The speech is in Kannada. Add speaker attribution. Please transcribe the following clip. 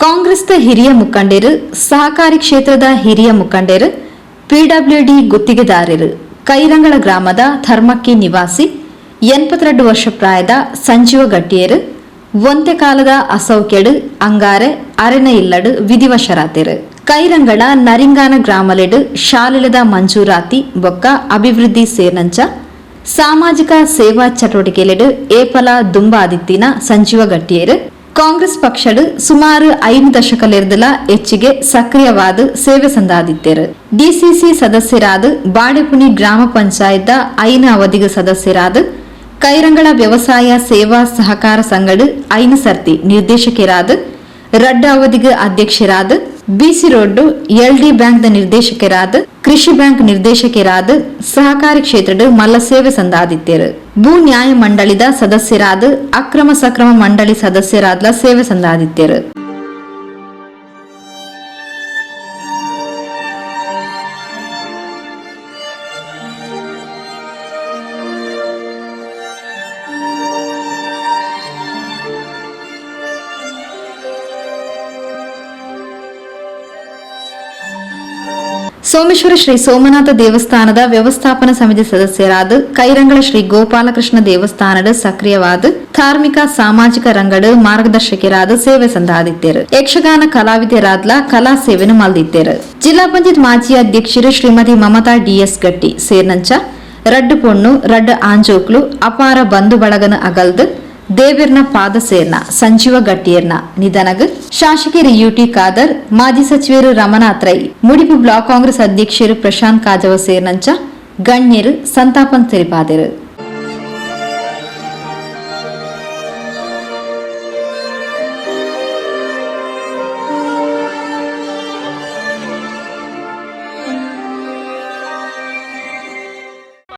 Speaker 1: ಕಾಂಗ್ರೆಸ್ನ ಹಿರಿಯ ಮುಖಂಡರು, ಸಹಕಾರಿ ಕ್ಷೇತ್ರದ ಹಿರಿಯ ಮುಖಂಡರು, ಪಿಡಬ್ಲ್ಯೂಡಿ ಗುತ್ತಿಗೆದಾರರು, ಕೈರಂಗಳ ಗ್ರಾಮದ ಧರ್ಮಕ್ಕಿ ನಿವಾಸಿ 82 ವರ್ಷ ಪ್ರಾಯದ ಸಂಜೀವ ಗಟ್ಟಿಯರು ಒಂತೆ ಕಾಲದ ಅಸೌಕ್ಯಡು ಅಂಗಾರೆ ಅರೆನ ಇಲ್ಲಡು ವಿಧಿವಶರಾತಿರು. ಕೈರಂಗಳ ನರಿಂಗಾನ ಗ್ರಾಮಲೆಡು ಶಾಲೆಲದ ಮಂಜೂರಾತಿ ಬೊಕ್ಕ ಅಭಿವೃದ್ಧಿ ಸೇರ್ನಂಚ ಸಾಮಾಜಿಕ ಸೇವಾ ಚಟುವಟಿಕೆಲೆಡು ಏಪಲ ದುಂಬಾದಿತ್ತಿನ ಸಂಜೀವ ಗಟ್ಟಿಯರು ಕಾಂಗ್ರೆಸ್ ಪಕ್ಷಡು ಸುಮಾರು 5 ದಶಕಲೆರ್ದಲ ಹೆಚ್ಚಿಗೆ ಸಕ್ರಿಯವಾದ ಸೇವೆ ಸಂದಾದಿತ್ತರು. ಡಿಸಿಸಿ ಸದಸ್ಯರಾದ ಬಾಡೆಪುಣಿ ಗ್ರಾಮ ಪಂಚಾಯತ್ 5 ಅವಧಿಗೆ ಸದಸ್ಯರಾದ ಕೈರಂಗಳ ವ್ಯವಸಾಯ ಸೇವಾ ಸಹಕಾರ ಸಂಘಡು 5 ಸರ್ತಿ ನಿರ್ದೇಶಕರಾದ ರಡ್ಡ ಅವಧಿಗೆ ಅಧ್ಯಕ್ಷರಾದ ಬಿಸಿ ರೋಡ್ ಎಲ್ಡಿ ಬ್ಯಾಂಕ್ ನಿರ್ದೇಶಕರಾದ ಕೃಷಿ ಬ್ಯಾಂಕ್ ನಿರ್ದೇಶಕರಾದ ಸಹಕಾರಿ ಕ್ಷೇತ್ರದ ಮಲ್ಲ ಸೇವೆ ಸಂದಾದಿತ್ತರು. ಭೂ ನ್ಯಾಯ ಮಂಡಳಿದ ಸದಸ್ಯರಾದ ಅಕ್ರಮ ಸಕ್ರಮ ಮಂಡಳಿ ಸದಸ್ಯರಾದ ಸೇವೆ ಸಂದಾದಿತ್ತರು. ಸೋಮೇಶ್ವರ ಶ್ರೀ ಸೋಮನಾಥ ದೇವಸ್ಥಾನದ ವ್ಯವಸ್ಥಾಪನಾ ಸಮಿತಿ ಸದಸ್ಯರಾದ ಕೈರಂಗಳ ಶ್ರೀ ಗೋಪಾಲಕೃಷ್ಣ ದೇವಸ್ಥಾನದ ಸಕ್ರಿಯವಾದ ಧಾರ್ಮಿಕ ಸಾಮಾಜಿಕ ರಂಗದ ಮಾರ್ಗದರ್ಶಕರಾದ ಸೇವೆ ಸಂದಾದಿತ್ತರು. ಯಕ್ಷಗಾನ ಕಲಾವಿದರಾದ್ಲ ಕಲಾ ಸೇವೆನು ಮಲ್ದಿತ್ತರು. ಜಿಲ್ಲಾ ಪಂಚಾಯತ್ ಮಾಜಿ ಅಧ್ಯಕ್ಷರು ಶ್ರೀಮತಿ ಮಮತಾ ಡಿಎಸ್ ಗಟ್ಟಿ ಸೇರ್ನಂಚ ರಡ್ಡು ಪೊಣ್ಣು ರಡ್ಡು ಆಂಜೋಕ್ಲು ಅಪಾರ ಬಂಧು ಬಳಗನ ಅಗಲ್ದು ದೇವಿರ್ನ ಪಾದ ಸೇರ್ನ ಸಂಜೀವ ಗಟ್ಟಿಯರ್ನ ನಿಧನಗ್ ಶಾಸಕರು ಯುಟಿ ಖಾದರ್, ಮಾಜಿ ಸಚಿವರು ರಮನಾಥ್ ರೈ, ಮುಡಿಪು ಬ್ಲಾಕ್ ಕಾಂಗ್ರೆಸ್ ಅಧ್ಯಕ್ಷರು ಪ್ರಶಾಂತ್ ಕಾಜವ ಸೇರ್ನಂಚ ಗಣ್ಯರು ಸಂತಾಪನ್ ತೆರಿಪಾದರು.